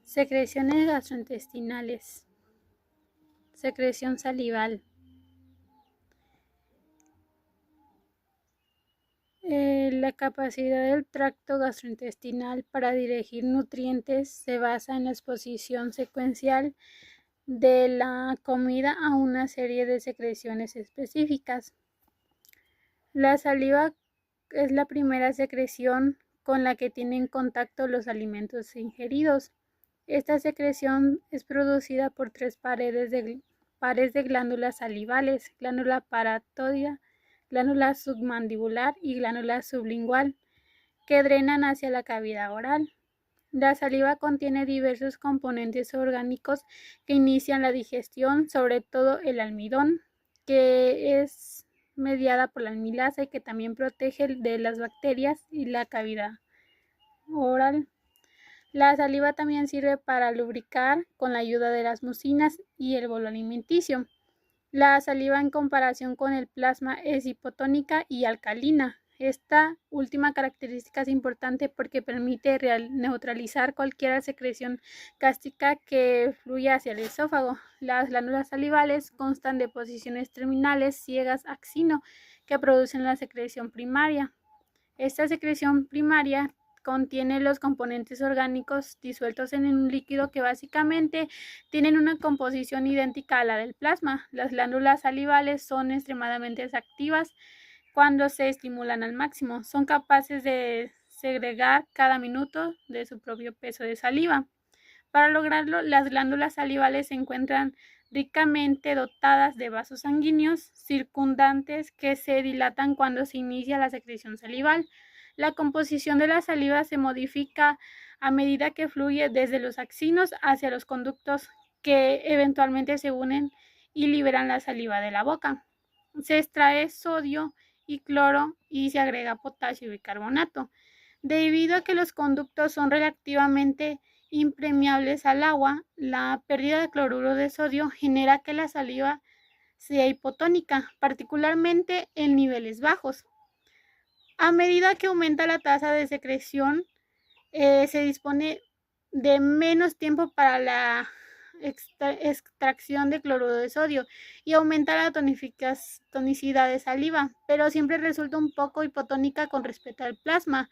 Secreciones gastrointestinales. Secreción salival. La capacidad del tracto gastrointestinal para dirigir nutrientes se basa en la exposición secuencial de la comida a una serie de secreciones específicas. La saliva es la primera secreción con la que tienen contacto los alimentos ingeridos. Esta secreción es producida por tres pares de glándulas salivales: glándula parotídea, glándula submandibular y glándula sublingual, que drenan hacia la cavidad oral. La saliva contiene diversos componentes orgánicos que inician la digestión, sobre todo el almidón, que es mediada por la amilasa y que también protege de las bacterias y la cavidad oral. La saliva también sirve para lubricar con la ayuda de las mucinas y el bolo alimenticio. La saliva, en comparación con el plasma, es hipotónica y alcalina. Esta última característica es importante porque permite neutralizar cualquier secreción gástrica que fluya hacia el esófago. Las glándulas salivales constan de posiciones terminales ciegas axino que producen la secreción primaria. Esta secreción primaria contiene los componentes orgánicos disueltos en un líquido que básicamente tienen una composición idéntica a la del plasma. Las glándulas salivales son extremadamente activas cuando se estimulan al máximo. Son capaces de segregar cada minuto de su propio peso de saliva. Para lograrlo, las glándulas salivales se encuentran ricamente dotadas de vasos sanguíneos circundantes que se dilatan cuando se inicia la secreción salival. La composición de la saliva se modifica a medida que fluye desde los axinos hacia los conductos, que eventualmente se unen y liberan la saliva de la boca. Se extrae sodio y cloro y se agrega potasio y bicarbonato. Debido a que los conductos son relativamente impermeables al agua, la pérdida de cloruro de sodio genera que la saliva sea hipotónica, particularmente en niveles bajos. A medida que aumenta la tasa de secreción, se dispone de menos tiempo para la extracción de cloruro de sodio y aumenta la tonicidad de saliva, pero siempre resulta un poco hipotónica con respecto al plasma.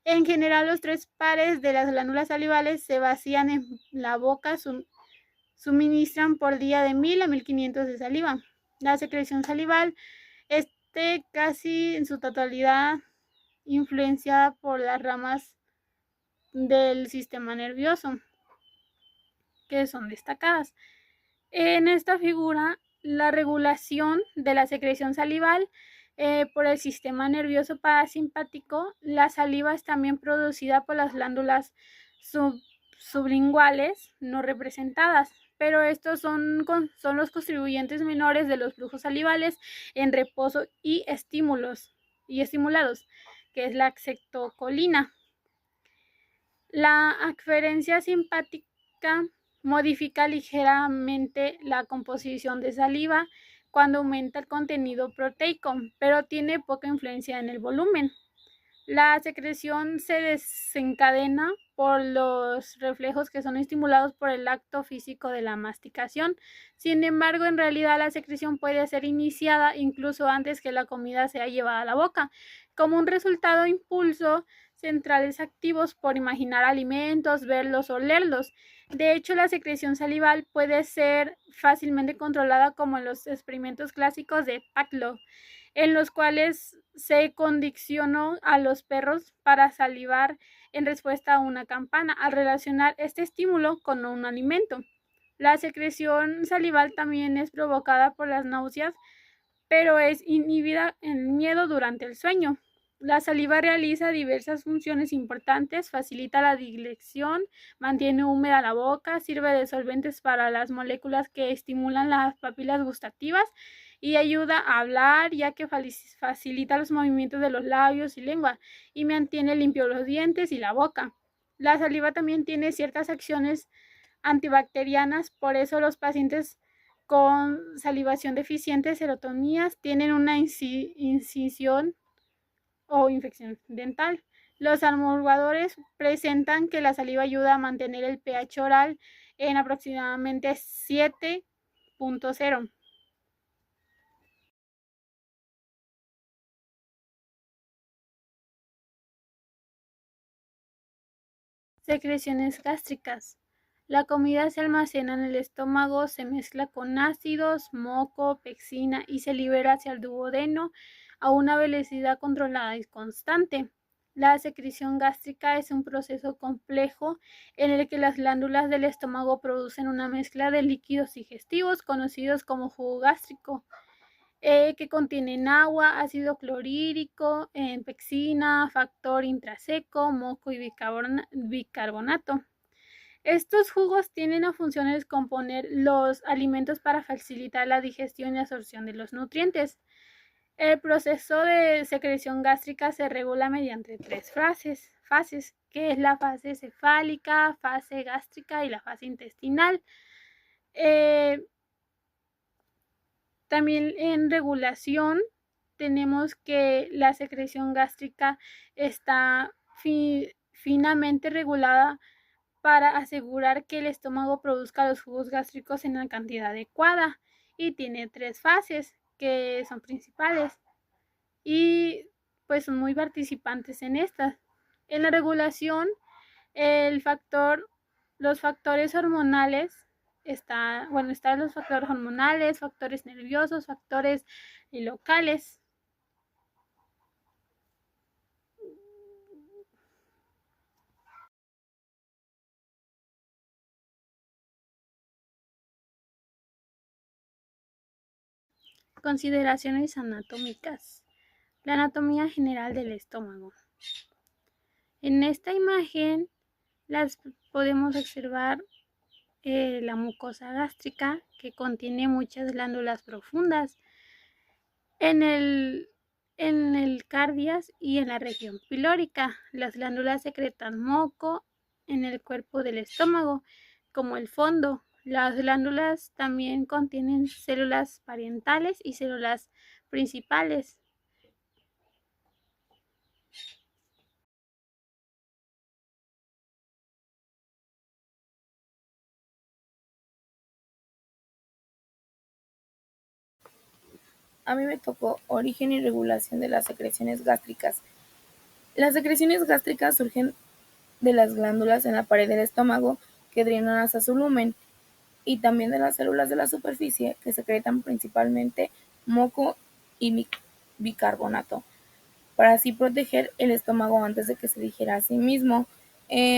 En general, los tres pares de las glándulas salivales se vacían en la boca, suministran por día de 1000 a 1500 de saliva. La secreción salival casi en su totalidad influenciada por las ramas del sistema nervioso, que son destacadas. En esta figura, la regulación de la secreción salival por el sistema nervioso parasimpático. La saliva es también producida por las glándulas sublinguales no representadas, pero estos son los contribuyentes menores de los flujos salivales en reposo y estimulados, que es la acetocolina. La aferencia simpática modifica ligeramente la composición de saliva cuando aumenta el contenido proteico, pero tiene poca influencia en el volumen. La secreción se desencadena por los reflejos que son estimulados por el acto físico de la masticación. Sin embargo, en realidad la secreción puede ser iniciada incluso antes que la comida sea llevada a la boca, como un resultado de impulso centrales activos por imaginar alimentos, verlos o olerlos. De hecho, la secreción salival puede ser fácilmente controlada, como en los experimentos clásicos de Pavlov, en los cuales se condicionó a los perros para salivar en respuesta a una campana al relacionar este estímulo con un alimento. La secreción salival también es provocada por las náuseas, pero es inhibida en el miedo durante el sueño. La saliva realiza diversas funciones importantes: facilita la digestión, mantiene húmeda la boca, sirve de solventes para las moléculas que estimulan las papilas gustativas y ayuda a hablar, ya que facilita los movimientos de los labios y lengua y mantiene limpios los dientes y la boca. La saliva también tiene ciertas acciones antibacterianas, por eso los pacientes con salivación deficiente serotonina tienen una incisión o infección dental. Los amortiguadores presentan que la saliva ayuda a mantener el pH oral en aproximadamente 7.0. Secreciones gástricas. La comida se almacena en el estómago, se mezcla con ácidos, moco, pexina y se libera hacia el duodeno a una velocidad controlada y constante. La secreción gástrica es un proceso complejo en el que las glándulas del estómago producen una mezcla de líquidos digestivos conocidos como jugo gástrico, que contienen agua, ácido clorhídrico, pexina, factor intraseco, moco y bicarbonato. Estos jugos tienen a función de descomponer los alimentos para facilitar la digestión y absorción de los nutrientes. El proceso de secreción gástrica se regula mediante tres fases, que es la fase cefálica, fase gástrica y la fase intestinal. También en regulación tenemos que la secreción gástrica está finamente regulada para asegurar que el estómago produzca los jugos gástricos en la cantidad adecuada, y tiene tres fases que son principales y pues son muy participantes en estas. En la regulación, el factor, los factores hormonales, están los factores hormonales, factores nerviosos, factores locales. Consideraciones anatómicas. La anatomía general del estómago. En esta imagen las podemos observar la mucosa gástrica, que contiene muchas glándulas profundas en el cardias y en la región pilórica. Las glándulas secretan moco en el cuerpo del estómago, como el fondo. Las glándulas también contienen células parietales y células principales. A mí me tocó origen y regulación de las secreciones gástricas. Las secreciones gástricas surgen de las glándulas en la pared del estómago que drenan hacia su lumen, y también de las células de la superficie que secretan principalmente moco y bicarbonato, para así proteger el estómago antes de que se digiera a sí mismo.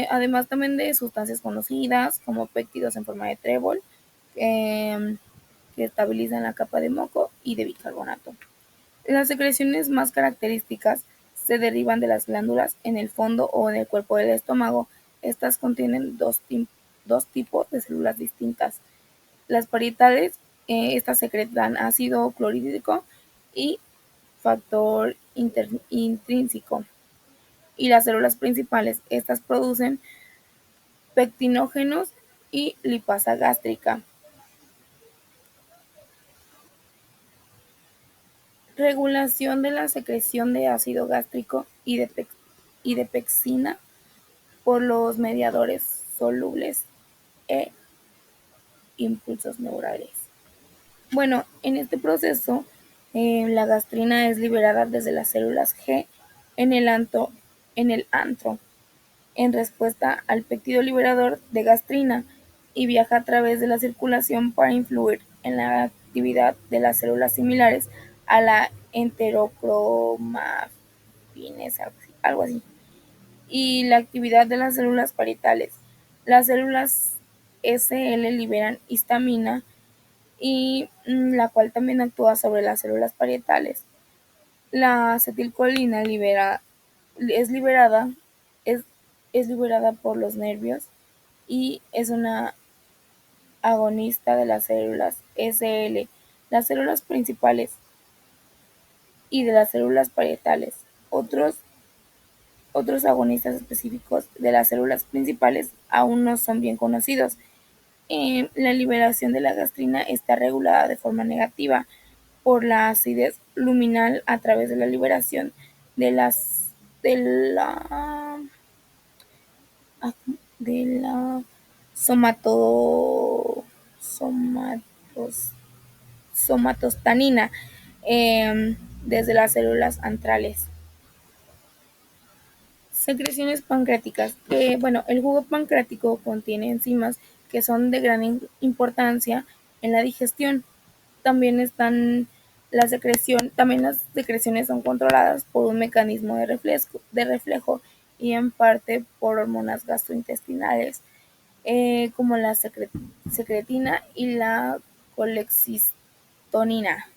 Además también de sustancias conocidas como péptidos en forma de trébol, que estabilizan la capa de moco y de bicarbonato. Las secreciones más características se derivan de las glándulas en el fondo o en el cuerpo del estómago. Estas contienen dos tipos de células distintas. Las parietales, estas secretan ácido clorhídrico y factor intrínseco. Y las células principales, estas producen pectinógenos y lipasa gástrica. Regulación de la secreción de ácido gástrico y de pexina por los mediadores solubles e impulsos neurales. Bueno, en este proceso, la gastrina es liberada desde las células G en el antro, en respuesta al péptido liberador de gastrina, y viaja a través de la circulación para influir en la actividad de las células similares a la enterocromafines, algo así, y la actividad de las células parietales. Las células SL liberan histamina, y la cual también actúa sobre las células parietales. La acetilcolina es liberada es, es liberada por los nervios y es una agonista de las células SL, las células principales y de las células parietales. Otros agonistas específicos de las células principales aún no son bien conocidos. La liberación de la gastrina está regulada de forma negativa por la acidez luminal a través de la liberación de las de la de la somato, somatos, somatostanina desde las células antrales. Secreciones pancreáticas. Bueno, el jugo pancreático contiene enzimas que son de gran importancia en la digestión. También también las secreciones son controladas por un mecanismo de reflejo y en parte por hormonas gastrointestinales, como la secretina y la colecistonina.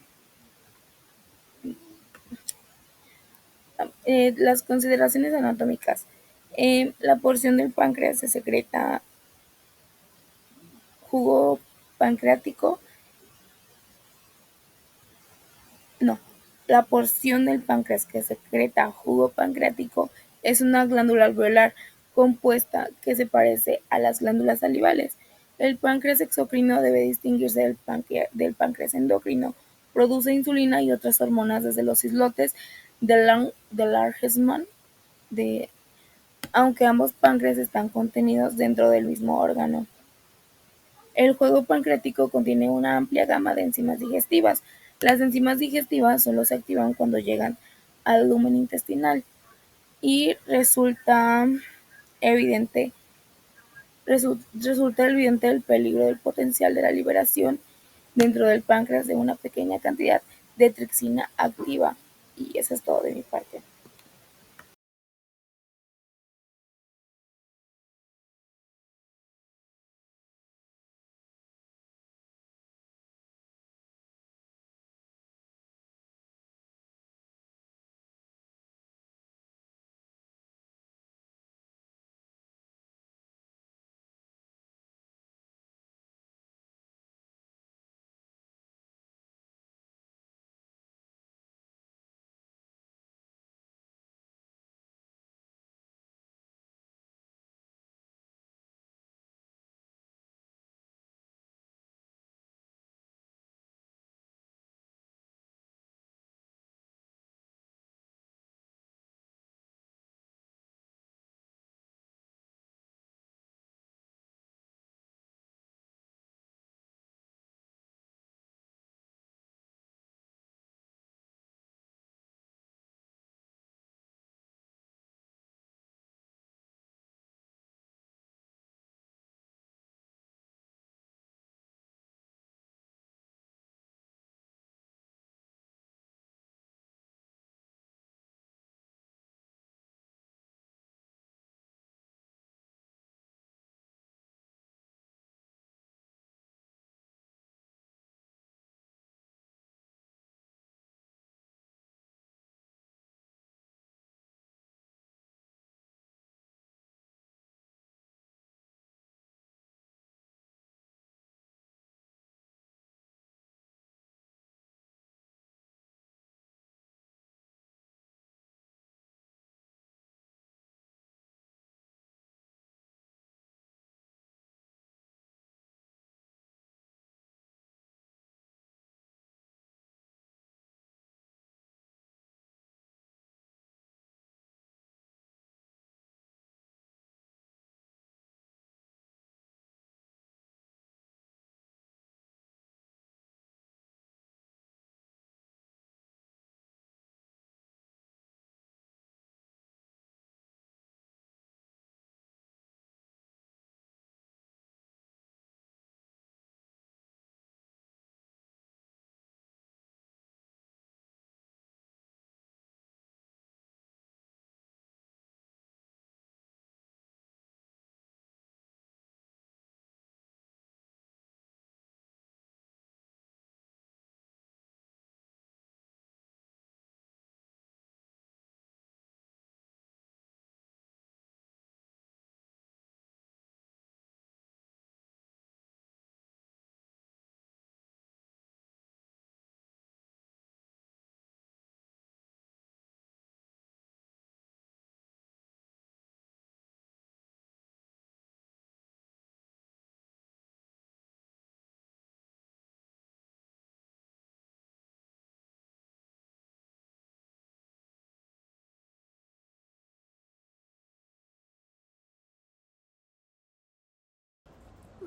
Las consideraciones anatómicas. La porción del páncreas se secreta jugo pancreático. No, la porción del páncreas que secreta jugo pancreático es una glándula alveolar compuesta que se parece a las glándulas salivales. El páncreas exocrino debe distinguirse del páncreas endocrino. Produce insulina y otras hormonas desde los islotes de Langerhans, aunque ambos páncreas están contenidos dentro del mismo órgano. El jugo pancreático contiene una amplia gama de enzimas digestivas. Las enzimas digestivas solo se activan cuando llegan al lumen intestinal y resulta evidente el peligro del potencial de la liberación dentro del páncreas de una pequeña cantidad de tripsina activa. Y eso es todo de mi parte.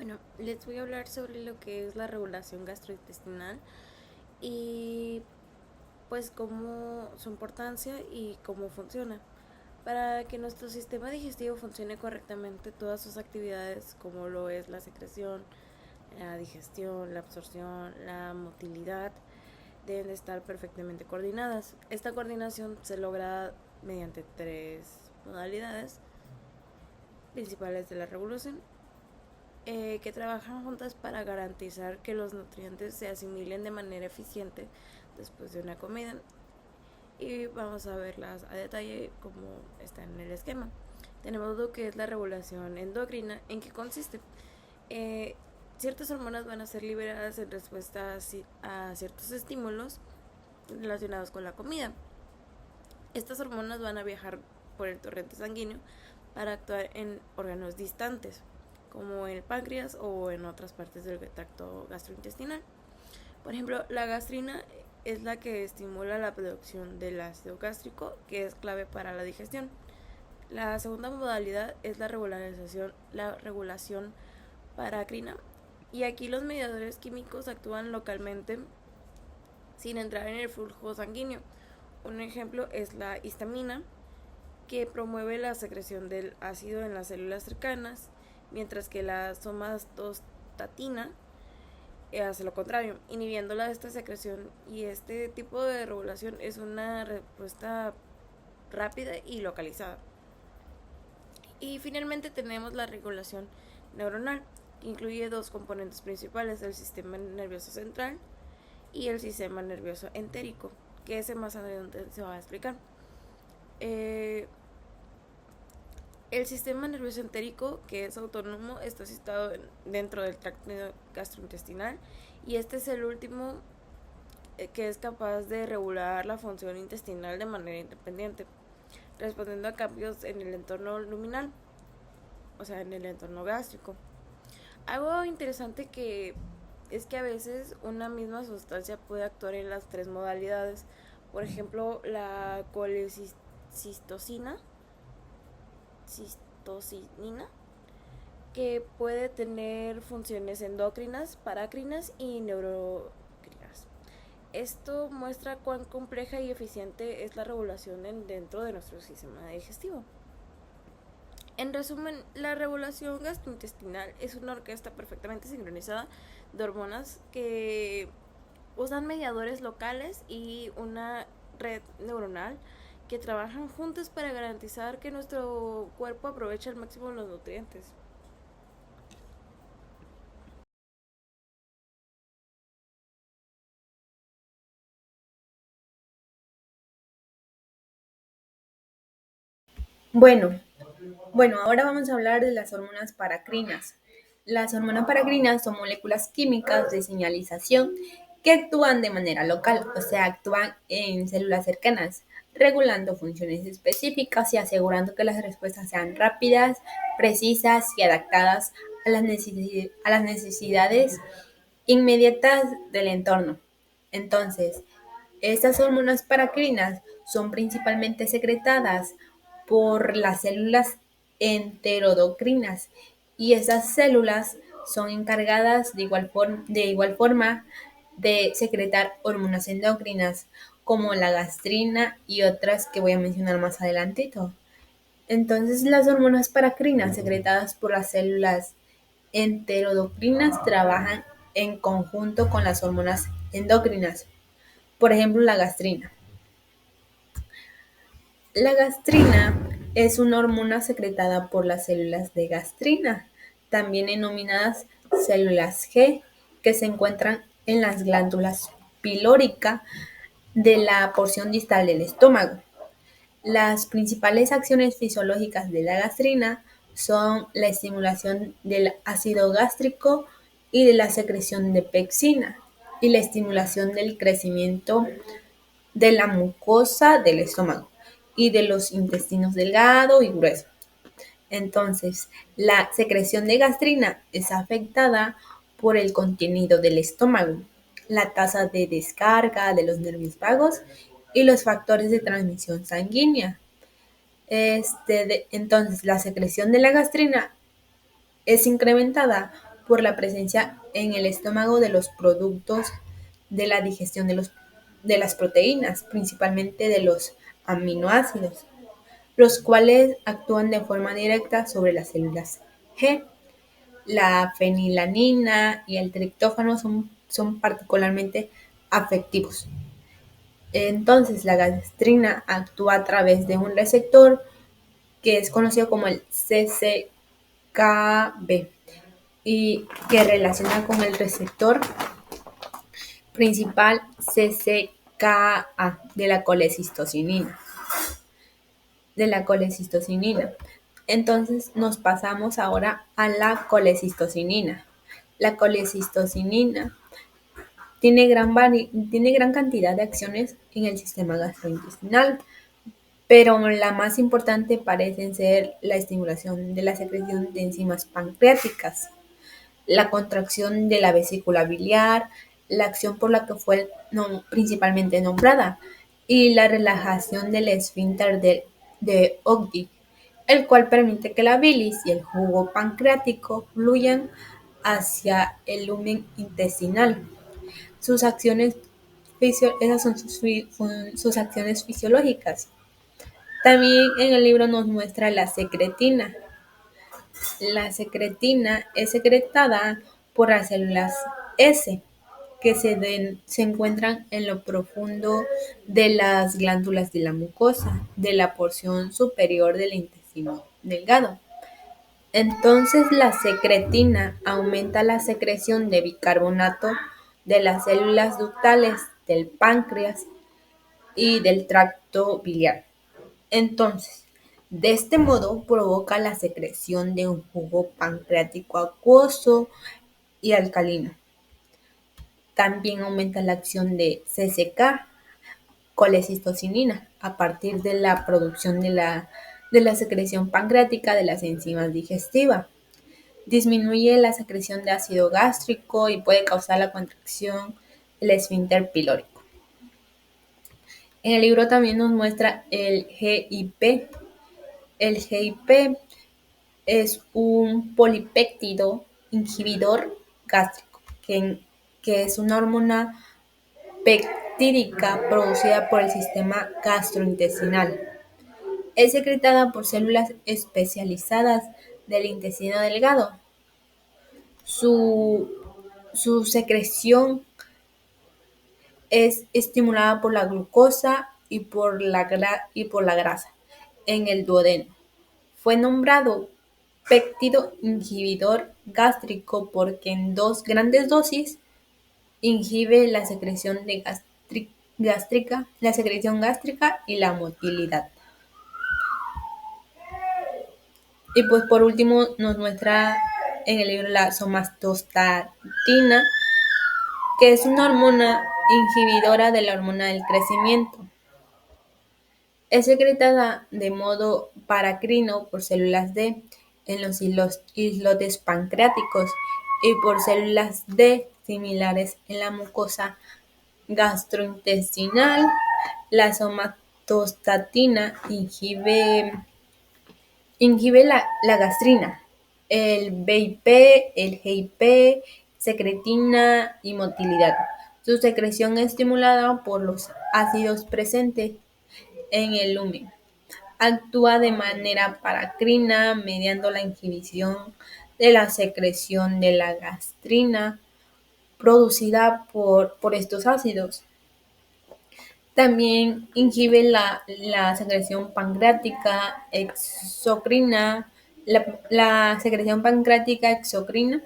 Bueno, les voy a hablar sobre lo que es la regulación gastrointestinal y pues cómo su importancia y cómo funciona. Para que nuestro sistema digestivo funcione correctamente, todas sus actividades, como lo es la secreción, la digestión, la absorción, la motilidad, deben de estar perfectamente coordinadas. Esta coordinación se logra mediante tres modalidades principales de la regulación que trabajan juntas para garantizar que los nutrientes se asimilen de manera eficiente después de una comida. Y vamos a verlas a detalle como está en el esquema. Tenemos lo que es la regulación endocrina. ¿En qué consiste? Eh, Ciertas hormonas van a ser liberadas en respuesta a ciertos estímulos relacionados con la comida. Estas hormonas van a viajar por el torrente sanguíneo para actuar en órganos distantes, como el páncreas o en otras partes del tracto gastrointestinal. Por ejemplo, la gastrina es la que estimula la producción del ácido gástrico, que es clave para la digestión. La segunda modalidad es la regulación paracrina, y aquí los mediadores químicos actúan localmente sin entrar en el flujo sanguíneo. Un ejemplo es la histamina, que promueve la secreción del ácido en las células cercanas, mientras que la somatostatina hace lo contrario, inhibiendo esta secreción. Y este tipo de regulación es una respuesta rápida y localizada. Y finalmente tenemos la regulación neuronal, que incluye dos componentes principales: el sistema nervioso central y el sistema nervioso entérico, que ese más adelante se va a explicar. El sistema nervioso entérico, que es autónomo, está situado dentro del tracto gastrointestinal, y este es el último que es capaz de regular la función intestinal de manera independiente, respondiendo a cambios en el entorno luminal, o sea, en el entorno gástrico. Algo interesante que es que a veces una misma sustancia puede actuar en las tres modalidades. Por ejemplo, la colecistocina, cistocinina, que puede tener funciones endocrinas, paracrinas y neurocrinas. Esto muestra cuán compleja y eficiente es la regulación dentro de nuestro sistema digestivo. En resumen, la regulación gastrointestinal es una orquesta perfectamente sincronizada de hormonas que usan mediadores locales y una red neuronal que trabajan juntas para garantizar que nuestro cuerpo aproveche al máximo los nutrientes. Bueno, ahora vamos a hablar de las hormonas paracrinas. Las hormonas paracrinas son moléculas químicas de señalización que actúan de manera local, o sea, actúan en células cercanas, regulando funciones específicas y asegurando que las respuestas sean rápidas, precisas y adaptadas a las necesidades inmediatas del entorno. Entonces, estas hormonas paracrinas son principalmente secretadas por las células enterodocrinas, y esas células son encargadas de igual forma de secretar hormonas endocrinas como la gastrina y otras que voy a mencionar más adelantito. Entonces, las hormonas paracrinas secretadas por las células enterodocrinas trabajan en conjunto con las hormonas endocrinas, por ejemplo, la gastrina. La gastrina es una hormona secretada por las células de gastrina, también denominadas células G, que se encuentran en las glándulas pilórica de la porción distal del estómago. Las principales acciones fisiológicas de la gastrina son la estimulación del ácido gástrico y de la secreción de pepsina, y la estimulación del crecimiento de la mucosa del estómago y de los intestinos delgado y grueso. Entonces, la secreción de gastrina es afectada por el contenido del estómago, la tasa de descarga de los nervios vagos y los factores de transmisión sanguínea. Entonces, la secreción de la gastrina es incrementada por la presencia en el estómago de los productos de la digestión de las proteínas, principalmente de los aminoácidos, los cuales actúan de forma directa sobre las células G. La fenilalanina y el triptófano son particularmente afectivos. Entonces, la gastrina actúa a través de un receptor que es conocido como el CCKB y que relaciona con el receptor principal CCKA de la colecistocinina. Entonces nos pasamos ahora a la colecistocinina. La colecistocinina tiene gran cantidad de acciones en el sistema gastrointestinal, pero la más importante parecen ser la estimulación de la secreción de enzimas pancreáticas, la contracción de la vesícula biliar, la acción por la que fue principalmente nombrada, y la relajación del esfínter de Ogdi, el cual permite que la bilis y el jugo pancreático fluyan hacia el lumen intestinal. Sus acciones, esas son sus acciones fisiológicas. También en el libro nos muestra la secretina. La secretina es secretada por las células S, que se encuentran en lo profundo de las glándulas de la mucosa, de la porción superior del intestino delgado. Entonces la secretina aumenta la secreción de bicarbonato de las células ductales del páncreas y del tracto biliar. Entonces, de este modo provoca la secreción de un jugo pancreático acuoso y alcalino. También aumenta la acción de CCK, colecistocinina, a partir de la producción de la secreción pancreática de las enzimas digestivas. Disminuye la secreción de ácido gástrico y puede causar la contracción del esfínter pilórico. En el libro también nos muestra el GIP. El GIP es un polipéptido inhibidor gástrico, que es una hormona peptídica producida por el sistema gastrointestinal. Es secretada por células especializadas del intestino delgado. Su secreción es estimulada por la glucosa y por la grasa en el duodeno. Fue nombrado péptido inhibidor gástrico porque en grandes dosis inhibe la secreción gástrica y la motilidad. Y pues por último nos muestra en el libro la somatostatina, que es una hormona inhibidora de la hormona del crecimiento. Es secretada de modo paracrino por células D en los islotes pancreáticos y por células D similares en la mucosa gastrointestinal. La somatostatina inhibe la gastrina, el BIP, el GIP, secretina y motilidad. Su secreción es estimulada por los ácidos presentes en el lumen. Actúa de manera paracrina mediando la inhibición de la secreción de la gastrina producida por estos ácidos. También inhibe la secreción pancreática exocrina, la secreción pancreática exocrina,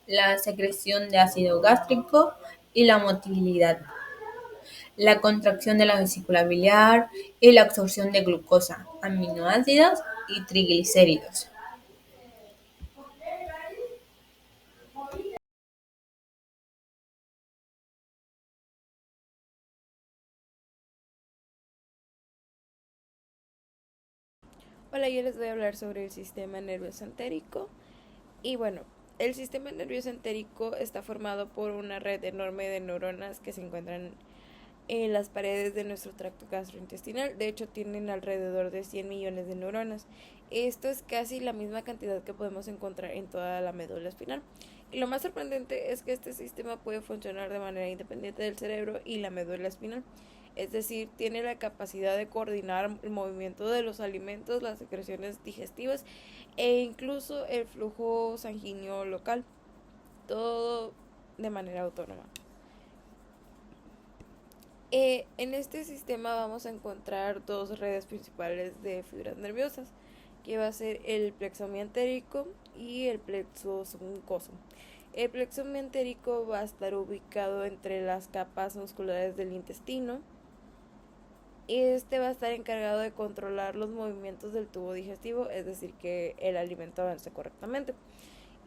la secreción de ácido gástrico y la motilidad, la contracción de la vesícula biliar y la absorción de glucosa, aminoácidos y triglicéridos. Hola, yo les voy a hablar sobre el sistema nervioso entérico. Y bueno, el sistema nervioso entérico está formado por una red enorme de neuronas que se encuentran en las paredes de nuestro tracto gastrointestinal. De hecho, tienen alrededor de 100 millones de neuronas. Esto es casi la misma cantidad que podemos encontrar en toda la médula espinal. Y lo más sorprendente es que este sistema puede funcionar de manera independiente del cerebro y la médula espinal. Es decir, tiene la capacidad de coordinar el movimiento de los alimentos, las secreciones digestivas e incluso el flujo sanguíneo local. Todo de manera autónoma. En este sistema vamos a encontrar dos redes principales de fibras nerviosas, que va a ser el plexo mientérico y el plexo submucoso. El plexo mientérico va a estar ubicado entre las capas musculares del intestino. Este va a estar encargado de controlar los movimientos del tubo digestivo, es decir, que el alimento avance correctamente.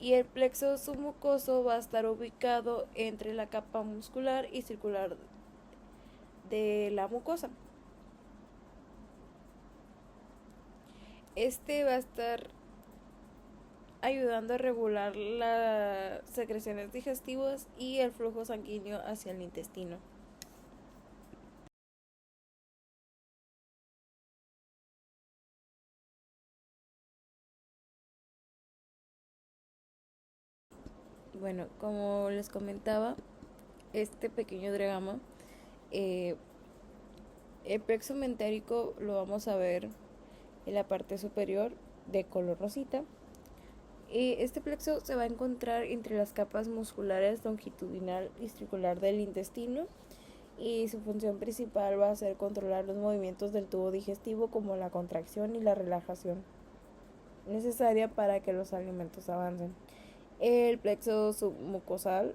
Y el plexo submucoso va a estar ubicado entre la capa muscular y circular de la mucosa. Este va a estar ayudando a regular las secreciones digestivas y el flujo sanguíneo hacia el intestino. Bueno, como les comentaba, este pequeño diagrama, el plexo mentérico lo vamos a ver en la parte superior de color rosita. Este plexo se va a encontrar entre las capas musculares longitudinal y circular del intestino, y su función principal va a ser controlar los movimientos del tubo digestivo, como la contracción y la relajación necesaria para que los alimentos avancen. El plexo submucosal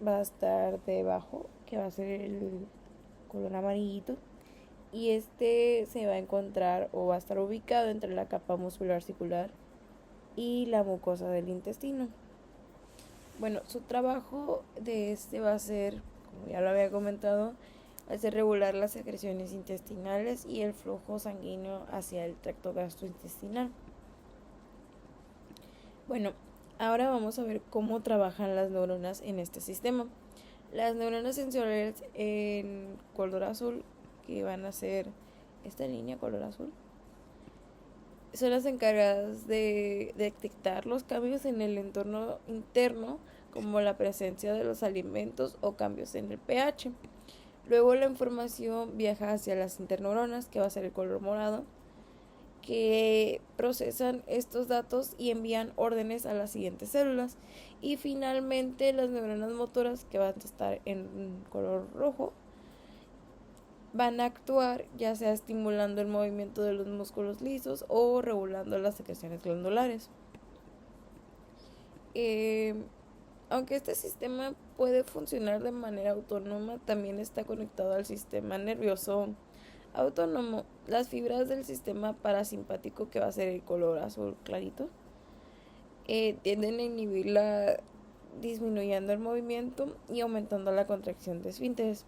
va a estar debajo, que va a ser el color amarillito, y este se va a encontrar o va a estar ubicado entre la capa muscular circular y la mucosa del intestino. Bueno, su trabajo de este va a ser, como ya lo había comentado, va a ser regular las secreciones intestinales y el flujo sanguíneo hacia el tracto gastrointestinal. Bueno, ahora vamos a ver cómo trabajan las neuronas en este sistema. Las neuronas sensoriales en color azul, que van a ser esta línea color azul, son las encargadas de detectar los cambios en el entorno interno, como la presencia de los alimentos o cambios en el pH. Luego la información viaja hacia las interneuronas, que va a ser el color morado, que procesan estos datos y envían órdenes a las siguientes células. Y finalmente las neuronas motoras, que van a estar en color rojo, van a actuar ya sea estimulando el movimiento de los músculos lisos o regulando las secreciones glandulares. Aunque este sistema puede funcionar de manera autónoma, también está conectado al sistema nervioso autónomo. Las fibras del sistema parasimpático, que va a ser el color azul clarito, tienden a inhibirla, disminuyendo el movimiento y aumentando la contracción de esfínteres.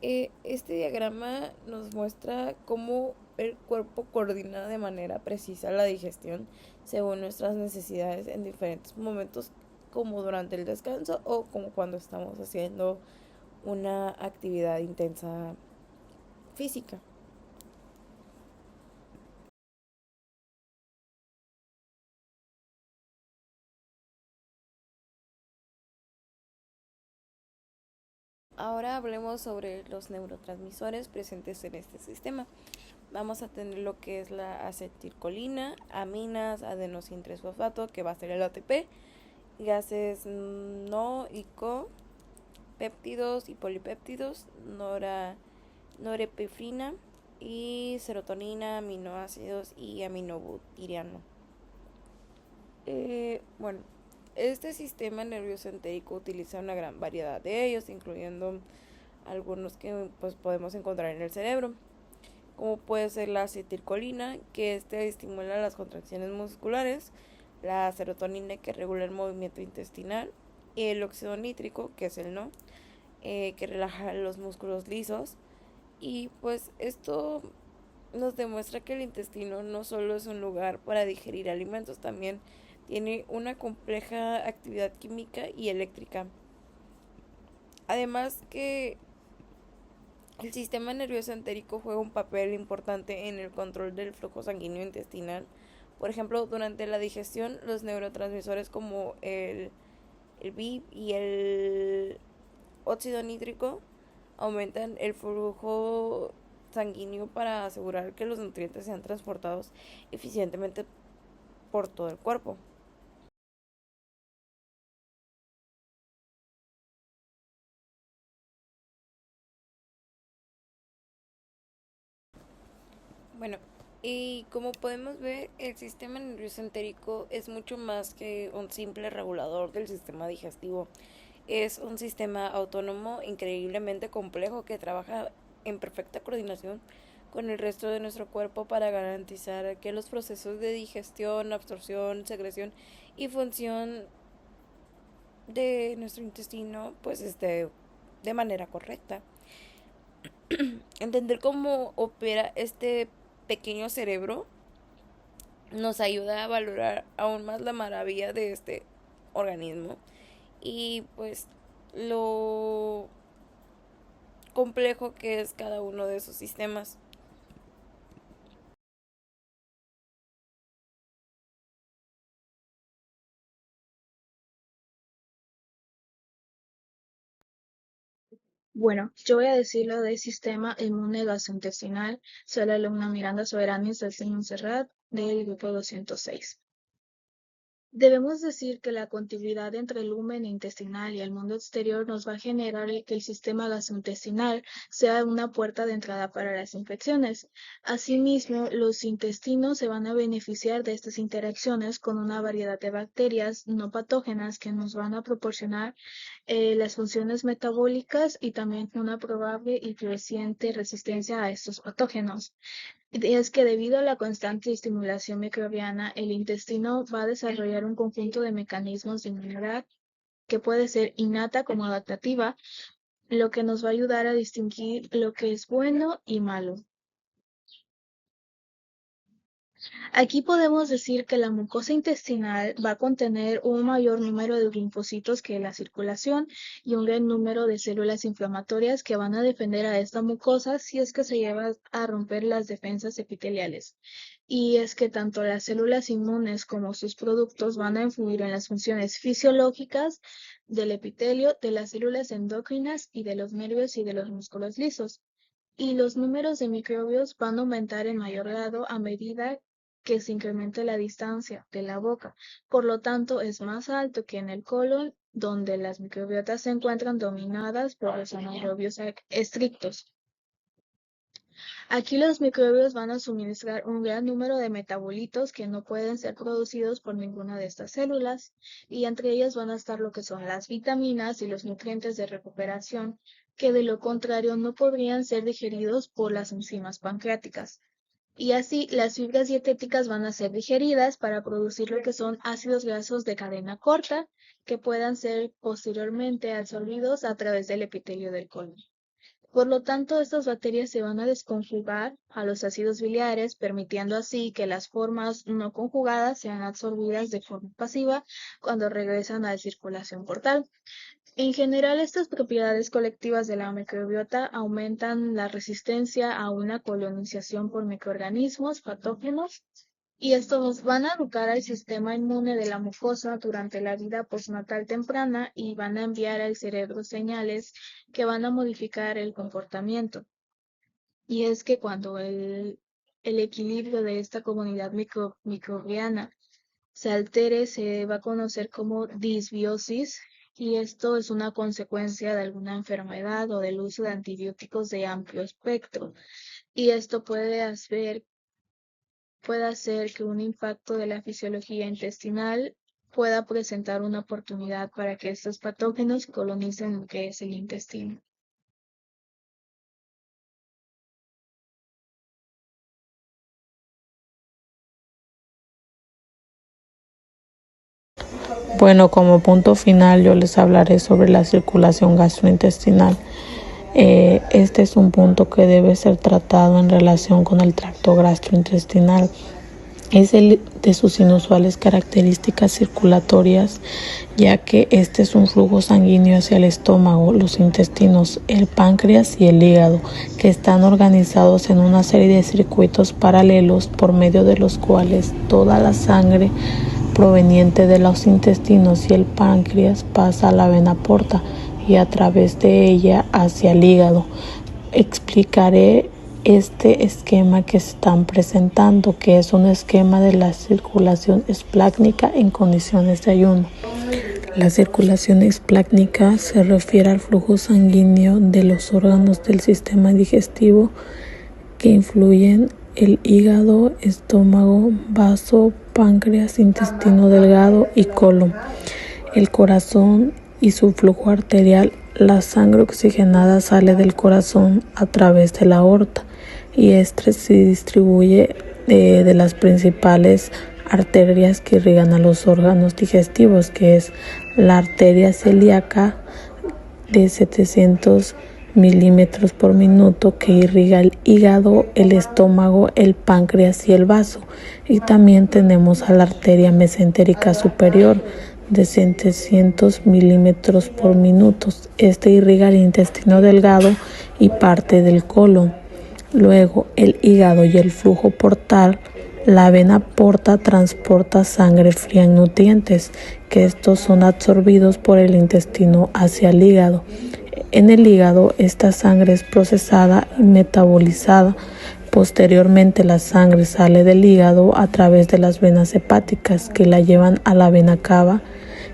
Este diagrama nos muestra cómo el cuerpo coordina de manera precisa la digestión según nuestras necesidades en diferentes momentos, como durante el descanso o como cuando estamos haciendo una actividad intensa física. Ahora hablemos sobre los neurotransmisores presentes en este sistema. Vamos a tener lo que es la acetilcolina, aminas, adenosín-3-fosfato, que va a ser el ATP, gases no y co, péptidos y polipéptidos, norepinefrina y serotonina, aminoácidos y aminobutiriano. Bueno, este sistema nervioso entérico utiliza una gran variedad de ellos, incluyendo algunos que pues podemos encontrar en el cerebro, como puede ser la acetilcolina, que estimula las contracciones musculares, la serotonina, que regula el movimiento intestinal, y el óxido nítrico, que es el NO, que relaja los músculos lisos. Y pues esto nos demuestra que el intestino no solo es un lugar para digerir alimentos, también tiene una compleja actividad química y eléctrica. Además que el sistema nervioso entérico juega un papel importante en el control del flujo sanguíneo intestinal. Por ejemplo, durante la digestión, los neurotransmisores como el BIP y el óxido nítrico aumentan el flujo sanguíneo para asegurar que los nutrientes sean transportados eficientemente por todo el cuerpo. Bueno, y como podemos ver, el sistema nervioso entérico es mucho más que un simple regulador del sistema digestivo. Es un sistema autónomo increíblemente complejo que trabaja en perfecta coordinación con el resto de nuestro cuerpo para garantizar que los procesos de digestión, absorción, secreción y función de nuestro intestino pues esté de manera correcta. Entender cómo opera este pequeño cerebro nos ayuda a valorar aún más la maravilla de este organismo y pues lo complejo que es cada uno de esos sistemas. Bueno, yo voy a decir lo del sistema inmune gastrointestinal. Soy la alumna Miranda Soberanis del Montserrat del grupo 206. Debemos decir que la contiguidad entre el lumen intestinal y el mundo exterior nos va a generar que el sistema gastrointestinal sea una puerta de entrada para las infecciones. Asimismo, los intestinos se van a beneficiar de estas interacciones con una variedad de bacterias no patógenas que nos van a proporcionar las funciones metabólicas y también una probable y creciente resistencia a estos patógenos. Es que debido a la constante estimulación microbiana, el intestino va a desarrollar un conjunto de mecanismos de inmunidad que puede ser innata como adaptativa, lo que nos va a ayudar a distinguir lo que es bueno y malo. Aquí podemos decir que la mucosa intestinal va a contener un mayor número de linfocitos que la circulación y un gran número de células inflamatorias que van a defender a esta mucosa si es que se lleva a romper las defensas epiteliales. Y es que tanto las células inmunes como sus productos van a influir en las funciones fisiológicas del epitelio, de las células endocrinas y de los nervios y de los músculos lisos. Y los números de microbios van a aumentar en mayor grado a medida que se incremente la distancia de la boca. Por lo tanto, es más alto que en el colon, donde las microbiotas se encuentran dominadas por los anaerobios estrictos. Aquí los microbios van a suministrar un gran número de metabolitos que no pueden ser producidos por ninguna de estas células, y entre ellas van a estar lo que son las vitaminas y los nutrientes de recuperación, que de lo contrario no podrían ser digeridos por las enzimas pancreáticas. Y así las fibras dietéticas van a ser digeridas para producir lo que son ácidos grasos de cadena corta, que puedan ser posteriormente absorbidos a través del epitelio del colon. Por lo tanto, estas bacterias se van a desconjugar a los ácidos biliares, permitiendo así que las formas no conjugadas sean absorbidas de forma pasiva cuando regresan a la circulación portal. En general, estas propiedades colectivas de la microbiota aumentan la resistencia a una colonización por microorganismos patógenos, y estos van a educar al sistema inmune de la mucosa durante la vida postnatal temprana y van a enviar al cerebro señales que van a modificar el comportamiento. Y es que cuando el equilibrio de esta comunidad microbiana se altere, se va a conocer como disbiosis, y esto es una consecuencia de alguna enfermedad o del uso de antibióticos de amplio espectro. Y esto puede hacer que un impacto de la fisiología intestinal pueda presentar una oportunidad para que estos patógenos colonicen lo que es el intestino. Bueno, como punto final yo les hablaré sobre la circulación gastrointestinal. Este es un punto que debe ser tratado en relación con el tracto gastrointestinal, es el de sus inusuales características circulatorias, ya que este es un flujo sanguíneo hacia el estómago, los intestinos, el páncreas y el hígado, que están organizados en una serie de circuitos paralelos por medio de los cuales toda la sangre proveniente de los intestinos y el páncreas pasa a la vena porta y a través de ella hacia el hígado. Explicaré este esquema que están presentando, que es un esquema de la circulación esplácnica en condiciones de ayuno. La circulación esplácnica se refiere al flujo sanguíneo de los órganos del sistema digestivo que influyen el hígado, estómago, vaso, páncreas, intestino delgado y colon, el corazón y su flujo arterial. La sangre oxigenada sale del corazón a través de la aorta y este se distribuye de las principales arterias que irrigan a los órganos digestivos, que es la arteria celíaca de 700 milímetros por minuto, que irriga el hígado, el estómago, el páncreas y el vaso. Y también tenemos a la arteria mesentérica superior de 700 milímetros por minuto. Este irriga el intestino delgado y parte del colon. Luego, el hígado y el flujo portal. La vena porta transporta sangre fría en nutrientes, que estos son absorbidos por el intestino hacia el hígado. En el hígado, esta sangre es procesada y metabolizada. Posteriormente, la sangre sale del hígado a través de las venas hepáticas, que la llevan a la vena cava,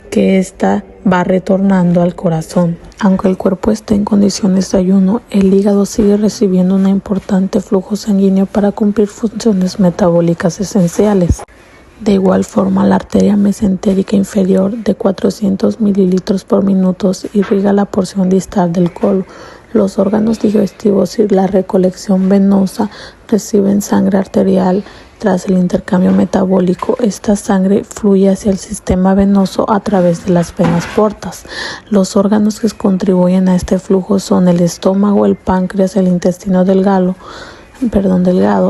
que ésta va retornando al corazón. Aunque el cuerpo esté en condiciones de ayuno, el hígado sigue recibiendo un importante flujo sanguíneo para cumplir funciones metabólicas esenciales. De igual forma, la arteria mesentérica inferior de 400 mililitros por minuto irriga la porción distal del colon. Los órganos digestivos y la recolección venosa reciben sangre arterial. Tras el intercambio metabólico, esta sangre fluye hacia el sistema venoso a través de las venas portas. Los órganos que contribuyen a este flujo son el estómago, el páncreas, el intestino delgado,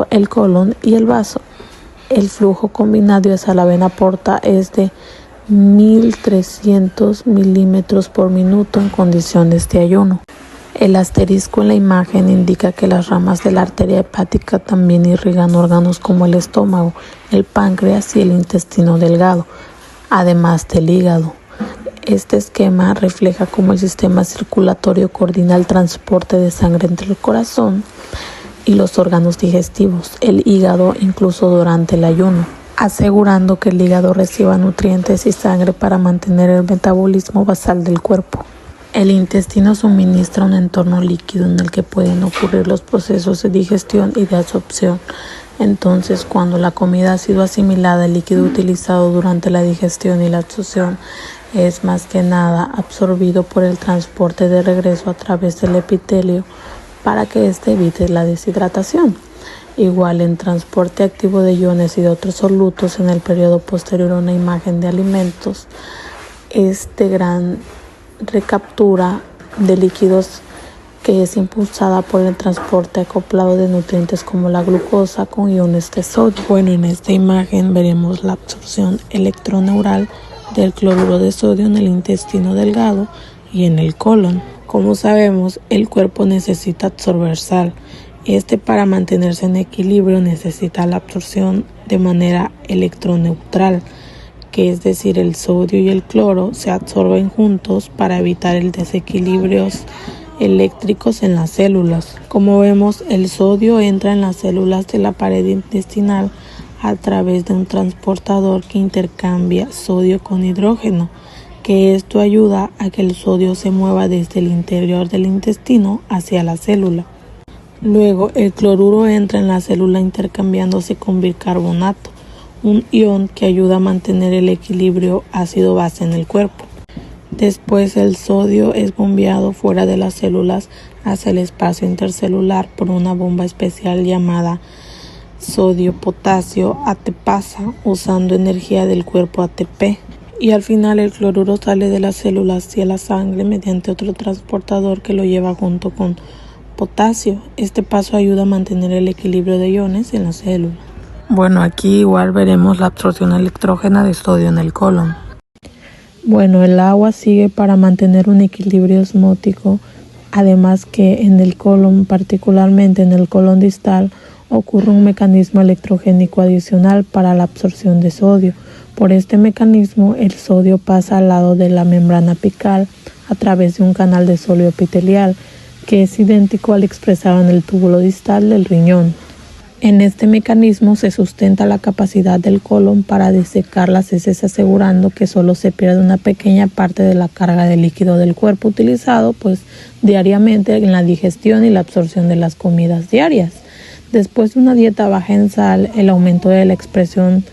el colon y el vaso. El flujo combinado hacia la vena porta es de 1300 milímetros por minuto en condiciones de ayuno. El asterisco en la imagen indica que las ramas de la arteria hepática también irrigan órganos como el estómago, el páncreas y el intestino delgado, además del hígado. Este esquema refleja cómo el sistema circulatorio coordina el transporte de sangre entre el corazón y los órganos digestivos, el hígado, incluso durante el ayuno, asegurando que el hígado reciba nutrientes y sangre para mantener el metabolismo basal del cuerpo. El intestino suministra un entorno líquido en el que pueden ocurrir los procesos de digestión y de absorción. Entonces, cuando la comida ha sido asimilada, el líquido utilizado durante la digestión y la absorción es más que nada absorbido por el transporte de regreso a través del epitelio para que éste evite la deshidratación. Igual en transporte activo de iones y de otros solutos en el periodo posterior a una imagen de alimentos, gran recaptura de líquidos que es impulsada por el transporte acoplado de nutrientes como la glucosa con iones de sodio. Bueno, en esta imagen veremos la absorción electroneural del cloruro de sodio en el intestino delgado y en el colon. Como sabemos, el cuerpo necesita absorber sal. Para mantenerse en equilibrio necesita la absorción de manera electroneutral, que es decir, el sodio y el cloro se absorben juntos para evitar el desequilibrios eléctricos en las células. Como vemos, el sodio entra en las células de la pared intestinal a través de un transportador que intercambia sodio con hidrógeno, que esto ayuda a que el sodio se mueva desde el interior del intestino hacia la célula. Luego, el cloruro entra en la célula intercambiándose con bicarbonato, un ion que ayuda a mantener el equilibrio ácido-base en el cuerpo. Después, el sodio es bombeado fuera de las células hacia el espacio intercelular por una bomba especial llamada sodio-potasio ATPasa, usando energía del cuerpo ATP. Y al final, el cloruro sale de las células hacia la sangre mediante otro transportador que lo lleva junto con potasio. Este paso ayuda a mantener el equilibrio de iones en la célula. Bueno, aquí igual veremos la absorción electrógena de sodio en el colon. Bueno, el agua sigue para mantener un equilibrio osmótico, además que en el colon, particularmente en el colon distal, ocurre un mecanismo electrogénico adicional para la absorción de sodio. Por este mecanismo, el sodio pasa al lado de la membrana apical a través de un canal de sodio epitelial, que es idéntico al expresado en el túbulo distal del riñón. En este mecanismo se sustenta la capacidad del colon para desecar las heces, asegurando que solo se pierde una pequeña parte de la carga de líquido del cuerpo utilizado diariamente en la digestión y la absorción de las comidas diarias. Después de una dieta baja en sal, el aumento de la expresión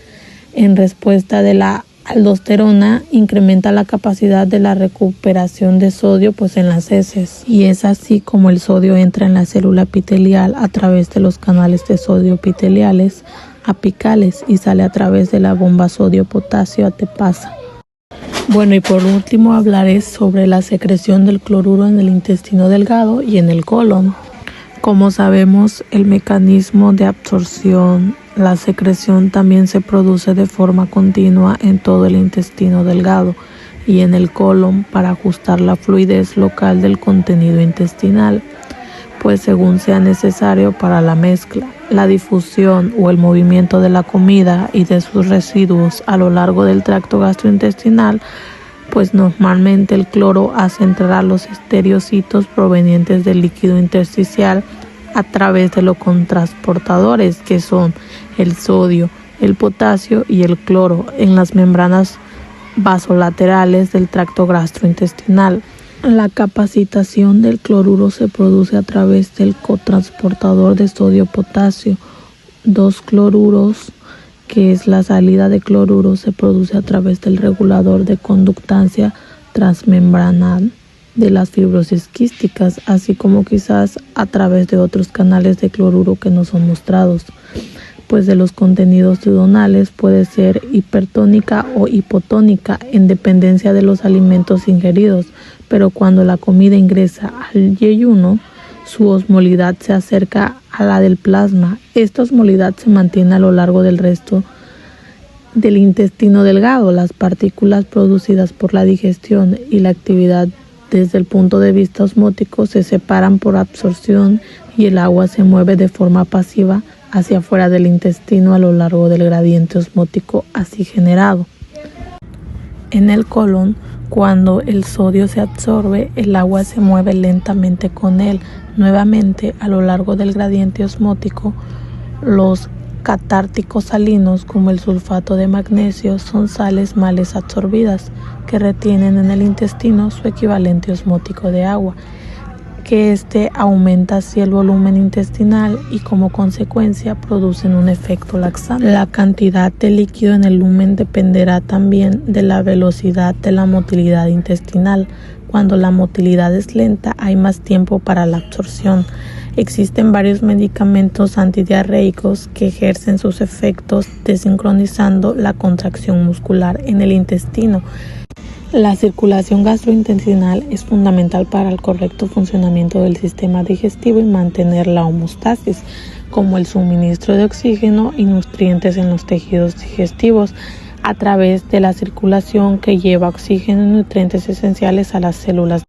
en respuesta de la aldosterona incrementa la capacidad de la recuperación de sodio en las heces, y es así como el sodio entra en la célula epitelial a través de los canales de sodio epiteliales apicales y sale a través de la bomba sodio-potasio ATPasa. Bueno, y por último hablaré sobre la secreción del cloruro en el intestino delgado y en el colon. Como sabemos, el mecanismo de absorción, la secreción también se produce de forma continua en todo el intestino delgado y en el colon para ajustar la fluidez local del contenido intestinal, según sea necesario para la mezcla, la difusión o el movimiento de la comida y de sus residuos a lo largo del tracto gastrointestinal, normalmente el cloro hace entrar a los estereocitos provenientes del líquido intersticial a través de los cotransportadores, que son el sodio, el potasio y el cloro, en las membranas vasolaterales del tracto gastrointestinal. La capacitación del cloruro se produce a través del cotransportador de sodio-potasio. 2-cloruros, que es la salida de cloruro, se produce a través del regulador de conductancia transmembranal de las fibrosis quísticas, así como quizás a través de otros canales de cloruro que no son mostrados. De los contenidos duodenales puede ser hipertónica o hipotónica en dependencia de los alimentos ingeridos, pero cuando la comida ingresa al yeyuno, su osmolidad se acerca a la del plasma. Esta osmolidad se mantiene a lo largo del resto del intestino delgado. Las partículas producidas por la digestión y la actividad desde el punto de vista osmótico se separan por absorción y el agua se mueve de forma pasiva hacia afuera del intestino a lo largo del gradiente osmótico así generado. En el colon, cuando el sodio se absorbe, el agua se mueve lentamente con él. Nuevamente, a lo largo del gradiente osmótico, los catárticos salinos, como el sulfato de magnesio, son sales mal absorbidas que retienen en el intestino su equivalente osmótico de agua, que aumenta así el volumen intestinal y como consecuencia producen un efecto laxante. La cantidad de líquido en el lumen dependerá también de la velocidad de la motilidad intestinal. Cuando la motilidad es lenta, hay más tiempo para la absorción. Existen varios medicamentos antidiarreicos que ejercen sus efectos desincronizando la contracción muscular en el intestino. La circulación gastrointestinal es fundamental para el correcto funcionamiento del sistema digestivo y mantener la homeostasis, como el suministro de oxígeno y nutrientes en los tejidos digestivos a través de la circulación que lleva oxígeno y nutrientes esenciales a las células.